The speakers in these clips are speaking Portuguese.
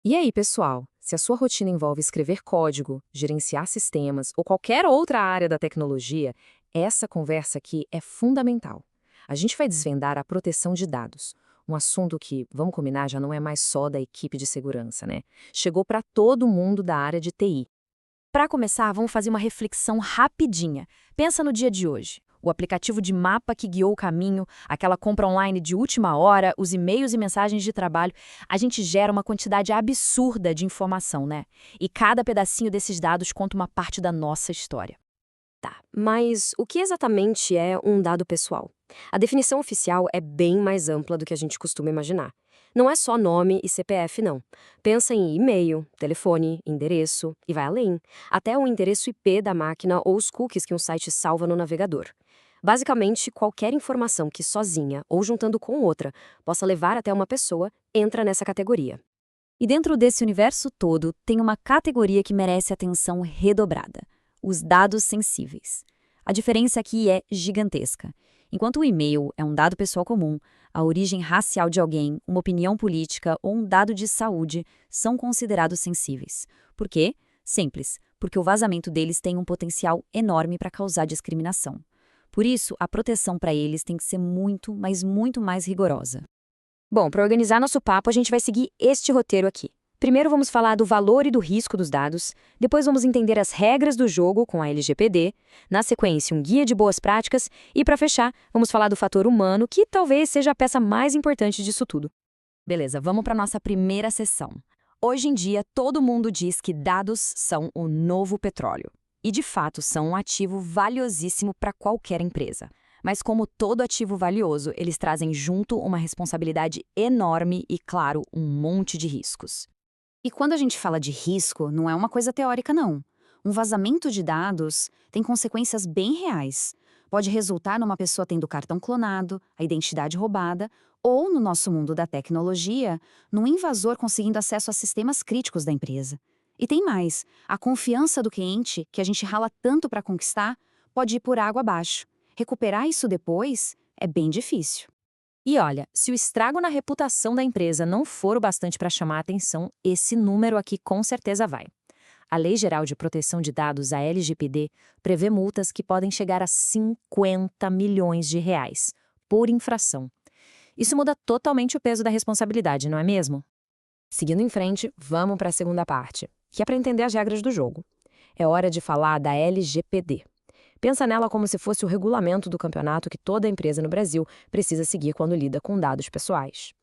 E aí, pessoal? Se a sua rotina envolve escrever código, gerenciar sistemas ou qualquer outra área da tecnologia, essa conversa aqui é fundamental. A gente vai desvendar a proteção de dados. Um assunto que, vamos combinar, já não é mais só da equipe de segurança, né? Chegou para todo mundo da área de TI. Para começar, vamos fazer uma reflexão rapidinha. Pensa no dia de hoje. O aplicativo de mapa que guiou o caminho, aquela compra online de última hora, os e-mails e mensagens de trabalho, a gente gera uma quantidade absurda de informação, né? E cada pedacinho desses dados conta uma parte da nossa história. Tá, mas o que exatamente é um dado pessoal? A definição oficial é bem mais ampla do que a gente costuma imaginar. Não é só nome e CPF, não. Pensa em e-mail, telefone, endereço e vai além, até o endereço IP da máquina ou os cookies que um site salva no navegador. Basicamente, qualquer informação que sozinha ou juntando com outra possa levar até uma pessoa entra nessa categoria. E dentro desse universo todo, tem uma categoria que merece atenção redobrada: os dados sensíveis. A diferença aqui é gigantesca. Enquanto o e-mail é um dado pessoal comum, a origem racial de alguém, uma opinião política ou um dado de saúde são considerados sensíveis. Por quê? Simples, porque o vazamento deles tem um potencial enorme para causar discriminação. Por isso, a proteção para eles tem que ser muito, mas muito mais rigorosa. Bom, para organizar nosso papo, a gente vai seguir este roteiro aqui. Primeiro vamos falar do valor e do risco dos dados, depois vamos entender as regras do jogo com a LGPD, na sequência um guia de boas práticas e, para fechar, vamos falar do fator humano, que talvez seja a peça mais importante disso tudo. Beleza, vamos para nossa primeira sessão. Hoje em dia, todo mundo diz que dados são o novo petróleo. E, de fato, são um ativo valiosíssimo para qualquer empresa. Mas, como todo ativo valioso, eles trazem junto uma responsabilidade enorme e, claro, um monte de riscos. E quando a gente fala de risco, não é uma coisa teórica, não. Um vazamento de dados tem consequências bem reais. Pode resultar numa pessoa tendo o cartão clonado, a identidade roubada, ou, no nosso mundo da tecnologia, num invasor conseguindo acesso a sistemas críticos da empresa. E tem mais, a confiança do cliente, que a gente rala tanto para conquistar, pode ir por água abaixo. Recuperar isso depois é bem difícil. E olha, se o estrago na reputação da empresa não for o bastante para chamar a atenção, esse número aqui com certeza vai. A Lei Geral de Proteção de Dados, a LGPD, prevê multas que podem chegar a 50 milhões de reais por infração. Isso muda totalmente o peso da responsabilidade, não é mesmo? Seguindo em frente, vamos para a segunda parte, que é para entender as regras do jogo. É hora de falar da LGPD. Pensa nela como se fosse o regulamento do campeonato que toda empresa no Brasil precisa seguir quando lida com dados pessoais.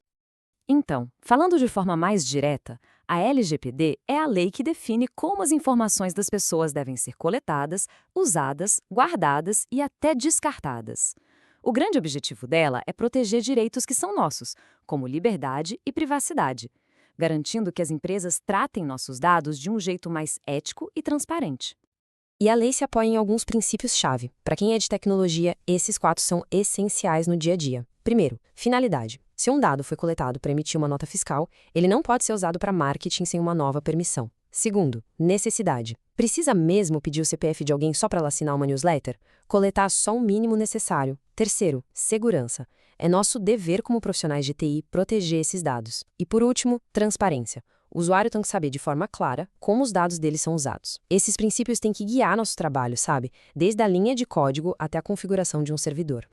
Então, falando de forma mais direta, a LGPD é a lei que define como as informações das pessoas devem ser coletadas, usadas, guardadas e até descartadas. O grande objetivo dela é proteger direitos que são nossos, como liberdade e privacidade, garantindo que as empresas tratem nossos dados de um jeito mais ético e transparente. E a lei se apoia em alguns princípios-chave. Para quem é de tecnologia, esses 4 são essenciais no dia a dia. Primeiro, finalidade. Se um dado foi coletado para emitir uma nota fiscal, ele não pode ser usado para marketing sem uma nova permissão. Segundo, necessidade. Precisa mesmo pedir o CPF de alguém só para ela assinar uma newsletter? Coletar só o mínimo necessário. Terceiro, segurança. É nosso dever como profissionais de TI proteger esses dados. E por último, transparência. O usuário tem que saber de forma clara como os dados dele são usados. Esses princípios têm que guiar nosso trabalho, sabe? Desde a linha de código até a configuração de um servidor.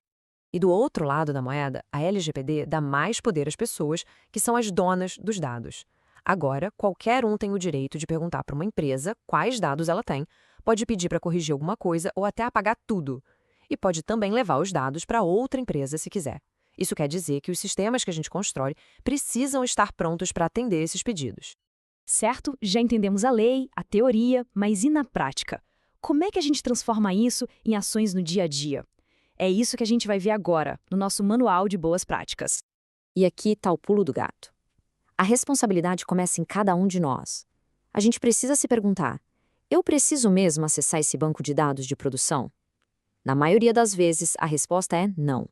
E do outro lado da moeda, a LGPD dá mais poder às pessoas, que são as donas dos dados. Agora, qualquer um tem o direito de perguntar para uma empresa quais dados ela tem, pode pedir para corrigir alguma coisa ou até apagar tudo. E pode também levar os dados para outra empresa se quiser. Isso quer dizer que os sistemas que a gente constrói precisam estar prontos para atender esses pedidos. Certo? Já entendemos a lei, a teoria, mas e na prática? Como é que a gente transforma isso em ações no dia a dia? É isso que a gente vai ver agora, no nosso Manual de Boas Práticas. E aqui está o pulo do gato. A responsabilidade começa em cada um de nós. A gente precisa se perguntar: eu preciso mesmo acessar esse banco de dados de produção? Na maioria das vezes, a resposta é não.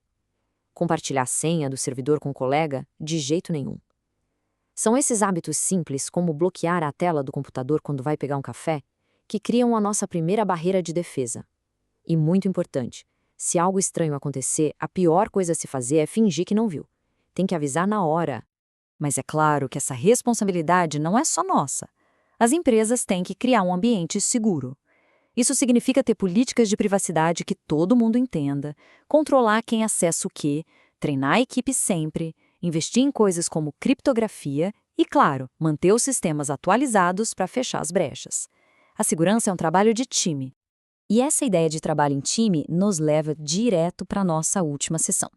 Compartilhar a senha do servidor com um colega? De jeito nenhum. São esses hábitos simples, como bloquear a tela do computador quando vai pegar um café, que criam a nossa primeira barreira de defesa. E muito importante, se algo estranho acontecer, a pior coisa a se fazer é fingir que não viu. Tem que avisar na hora. Mas é claro que essa responsabilidade não é só nossa. As empresas têm que criar um ambiente seguro. Isso significa ter políticas de privacidade que todo mundo entenda, controlar quem acessa o quê, treinar a equipe sempre, investir em coisas como criptografia e, claro, manter os sistemas atualizados para fechar as brechas. A segurança é um trabalho de time. E essa ideia de trabalho em time nos leva direto para a nossa última sessão.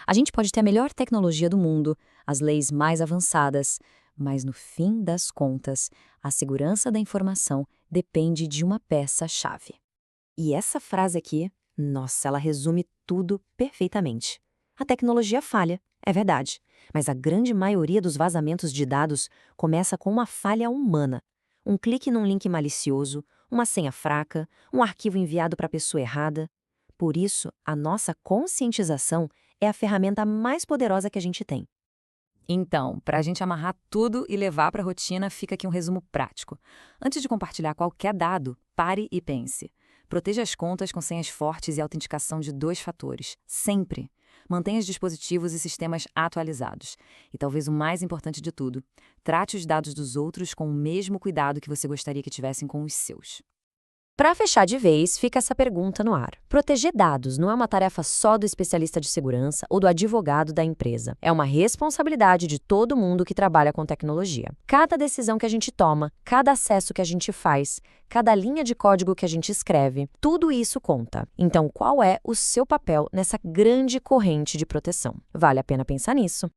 A gente pode ter a melhor tecnologia do mundo, as leis mais avançadas, mas no fim das contas, a segurança da informação depende de uma peça-chave. E essa frase aqui, nossa, ela resume tudo perfeitamente. A tecnologia falha, é verdade, mas a grande maioria dos vazamentos de dados começa com uma falha humana. Um clique num link malicioso, uma senha fraca, um arquivo enviado para a pessoa errada. Por isso, a nossa conscientização é a ferramenta mais poderosa que a gente tem. Então, para a gente amarrar tudo e levar para a rotina, fica aqui um resumo prático. Antes de compartilhar qualquer dado, pare e pense. Proteja as contas com senhas fortes e autenticação de 2 fatores, sempre. Mantenha os dispositivos e sistemas atualizados. E talvez o mais importante de tudo, trate os dados dos outros com o mesmo cuidado que você gostaria que tivessem com os seus. Para fechar de vez, fica essa pergunta no ar. Proteger dados não é uma tarefa só do especialista de segurança ou do advogado da empresa. É uma responsabilidade de todo mundo que trabalha com tecnologia. Cada decisão que a gente toma, cada acesso que a gente faz, cada linha de código que a gente escreve, tudo isso conta. Então, qual é o seu papel nessa grande corrente de proteção? Vale a pena pensar nisso.